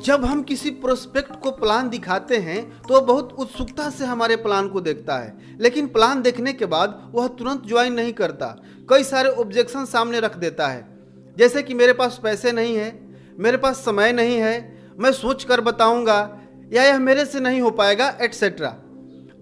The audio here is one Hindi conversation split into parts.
जब हम किसी प्रोस्पेक्ट को प्लान दिखाते हैं तो वह बहुत उत्सुकता से हमारे प्लान को देखता है, लेकिन प्लान देखने के बाद वह तुरंत ज्वाइन नहीं करता। कई सारे ऑब्जेक्शन सामने रख देता है, जैसे कि मेरे पास पैसे नहीं है, मेरे पास समय नहीं है, मैं सोच कर बताऊंगा, या यह मेरे से नहीं हो पाएगा, एटसेट्रा।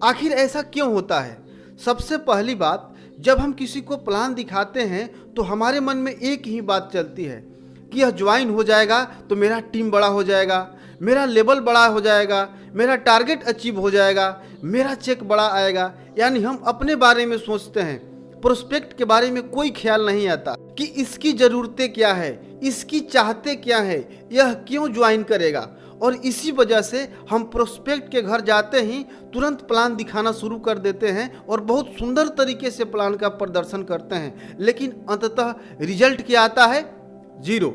आखिर ऐसा क्यों होता है? सबसे पहली बात, जब हम किसी को प्लान दिखाते हैं तो हमारे मन में एक ही बात चलती है कि यह ज्वाइन हो जाएगा तो मेरा टीम बड़ा हो जाएगा, मेरा लेवल बड़ा हो जाएगा, मेरा टारगेट अचीव हो जाएगा, मेरा चेक बड़ा आएगा। यानी हम अपने बारे में सोचते हैं, प्रोस्पेक्ट के बारे में कोई ख्याल नहीं आता कि इसकी ज़रूरतें क्या है, इसकी चाहते क्या है, यह क्यों ज्वाइन करेगा। और इसी वजह से हम प्रोस्पेक्ट के घर जाते ही तुरंत प्लान दिखाना शुरू कर देते हैं और बहुत सुंदर तरीके से प्लान का प्रदर्शन करते हैं, लेकिन अंततः रिजल्ट क्या आता है? 0।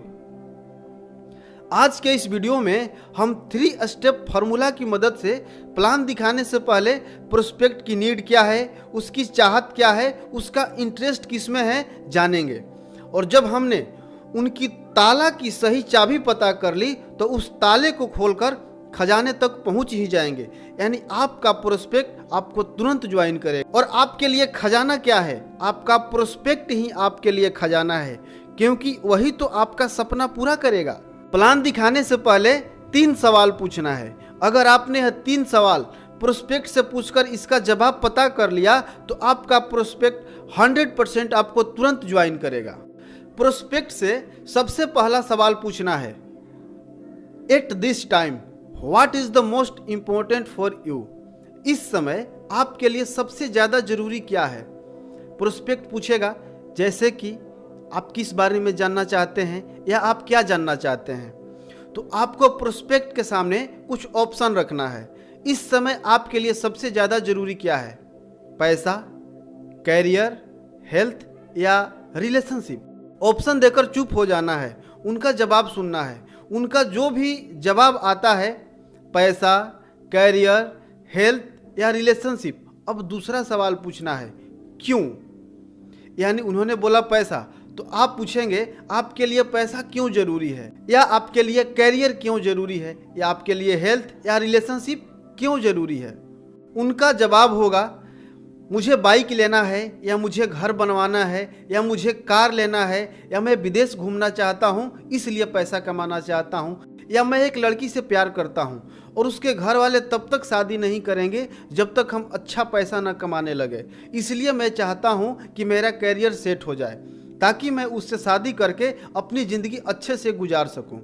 आज के इस वीडियो में हम 3 स्टेप फार्मूला की मदद से प्लान दिखाने से पहले प्रोस्पेक्ट की नीड क्या है, उसकी चाहत क्या है, उसका इंटरेस्ट किस में है, जानेंगे। और जब हमने उनकी ताला की सही चाबी पता कर ली तो उस ताले को खोलकर खजाने तक पहुंच ही जाएंगे। यानी आपका प्रोस्पेक्ट आपको तुरंत ज्वाइन करेगा। और आपके लिए खजाना क्या है? आपका प्रोस्पेक्ट ही आपके लिए खजाना है, क्योंकि वही तो आपका सपना पूरा करेगा। प्लान दिखाने से पहले 3 सवाल पूछना है। अगर आपने यह 3 सवाल प्रोस्पेक्ट से पूछकर इसका जवाब पता कर लिया तो आपका प्रोस्पेक्ट 100% आपको तुरंत ज्वाइन करेगा। प्रोस्पेक्ट से सबसे पहला सवाल पूछना है, at this time what is the most important for you? इस समय आपके लिए सबसे ज्यादा जरूरी क्या है? प्रोस्पेक्ट पूछेगा, जैसे कि आप किस बारे में जानना चाहते हैं या आप क्या जानना चाहते हैं। तो आपको प्रोस्पेक्ट के सामने कुछ ऑप्शन रखना है। इस समय आपके लिए सबसे ज्यादा जरूरी क्या है? पैसा, कैरियर, हेल्थ या रिलेशनशिप? ऑप्शन देकर चुप हो जाना है, उनका जवाब सुनना है। उनका जो भी जवाब आता है, पैसा, कैरियर, हेल्थ या रिलेशनशिप, अब दूसरा सवाल पूछना है, क्यों? यानी उन्होंने बोला पैसा, तो आप पूछेंगे आपके लिए पैसा क्यों जरूरी है, या आपके लिए कैरियर क्यों जरूरी है, या आपके लिए हेल्थ या रिलेशनशिप क्यों जरूरी है। उनका जवाब होगा, मुझे बाइक लेना है, या मुझे घर बनवाना है, या मुझे कार लेना है, या मैं विदेश घूमना चाहता हूँ इसलिए पैसा कमाना चाहता हूँ, या मैं एक लड़की से प्यार करता हूँ और उसके घर वाले तब तक शादी नहीं करेंगे जब तक हम अच्छा पैसा न कमाने लगे, इसलिए मैं चाहता हूँ कि मेरा कैरियर सेट हो जाए ताकि मैं उससे शादी करके अपनी ज़िंदगी अच्छे से गुजार सकूँ।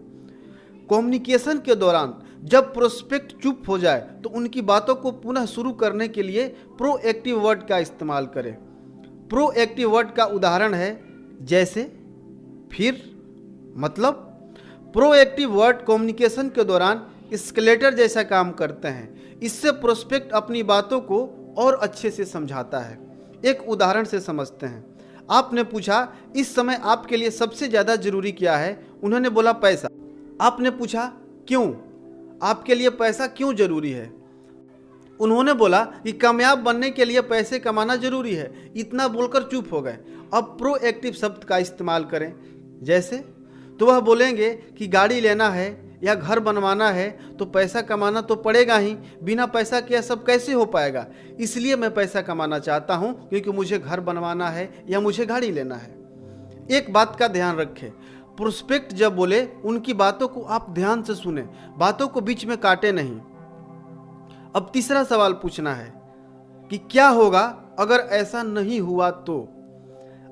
कम्युनिकेशन के दौरान जब प्रोस्पेक्ट चुप हो जाए तो उनकी बातों को पुनः शुरू करने के लिए प्रोएक्टिव वर्ड का इस्तेमाल करें। प्रोएक्टिव वर्ड का उदाहरण है जैसे, फिर, मतलब। प्रोएक्टिव वर्ड कम्युनिकेशन के दौरान एस्केलेटर जैसा काम करते हैं। इससे प्रोस्पेक्ट अपनी बातों को और अच्छे से समझाता है। एक उदाहरण से समझते हैं। आपने पूछा, इस समय आपके लिए सबसे ज़्यादा जरूरी क्या है? उन्होंने बोला पैसा। आपने पूछा, क्यों? आपके लिए पैसा क्यों जरूरी है? उन्होंने बोला कि कामयाब बनने के लिए पैसे कमाना जरूरी है। इतना बोलकर चुप हो गए। अब प्रोएक्टिव शब्द का इस्तेमाल करें, जैसे, तो वह बोलेंगे कि गाड़ी लेना है या घर बनवाना है तो पैसा कमाना तो पड़ेगा ही, बिना पैसा के यह सब कैसे हो पाएगा, इसलिए मैं पैसा कमाना चाहता हूँ क्योंकि मुझे घर बनवाना है या मुझे गाड़ी लेना है। एक बात का ध्यान रखें, प्रोस्पेक्ट जब बोले उनकी बातों को आप ध्यान से सुने, बातों को बीच में काटे नहीं। अब तीसरा सवाल पूछना है कि क्या होगा अगर ऐसा नहीं हुआ तो?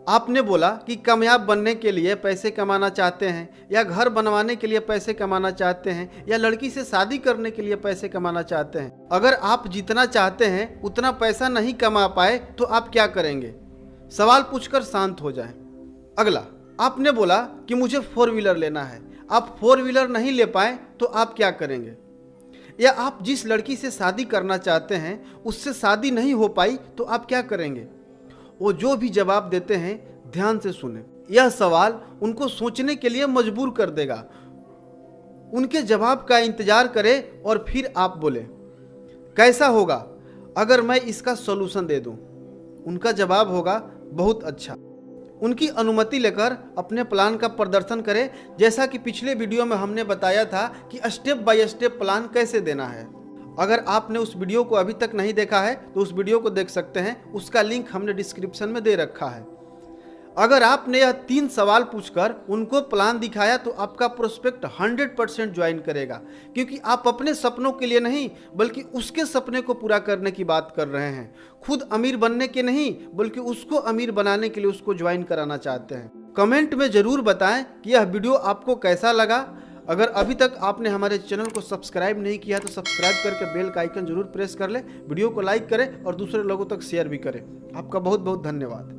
आपने बोला कि कामयाब बनने के लिए पैसे कमाना चाहते हैं, या घर बनवाने के लिए पैसे कमाना चाहते हैं, या लड़की से शादी करने के लिए पैसे कमाना चाहते हैं। अगर आप जितना चाहते हैं उतना पैसा नहीं कमा पाए तो आप क्या करेंगे? सवाल पूछकर शांत हो जाएं। अगला, आपने बोला कि मुझे 4 व्हीलर लेना है। आप 4 व्हीलर नहीं ले पाए तो आप क्या करेंगे? या आप जिस लड़की से शादी करना चाहते हैं उससे शादी नहीं हो पाई तो आप क्या करेंगे? वो जो भी जवाब देते हैं ध्यान से सुने। यह सवाल उनको सोचने के लिए मजबूर कर देगा। उनके जवाब का इंतजार करें और फिर आप बोले, कैसा होगा अगर मैं इसका सॉल्यूशन दे दूं? उनका जवाब होगा, बहुत अच्छा। उनकी अनुमति लेकर अपने प्लान का प्रदर्शन करें, जैसा कि पिछले वीडियो में हमने बताया था कि स्टेप बाय स्टेप प्लान कैसे देना है। अगर आपने उस वीडियो को अभी तक नहीं देखा है तो उस वीडियो को देख सकते हैं, उसका लिंक हमने डिस्क्रिप्शन में दे रखा है। अगर आपने यह 3 सवाल पूछकर उनको प्लान दिखाया तो आपका प्रोस्पेक्ट 100% ज्वाइन करेगा, क्योंकि आप अपने सपनों के लिए नहीं बल्कि उसके सपने को पूरा करने की बात कर रहे हैं। खुद अमीर बनने के नहीं बल्कि उसको अमीर बनाने के लिए उसको ज्वाइन कराना चाहते हैं। कमेंट में जरूर बताएं कि यह वीडियो आपको कैसा लगा। अगर अभी तक आपने हमारे चैनल को सब्सक्राइब नहीं किया तो सब्सक्राइब करके बेल का आइकन जरूर प्रेस कर ले, वीडियो को लाइक करें और दूसरे लोगों तक शेयर भी करें। आपका बहुत बहुत धन्यवाद।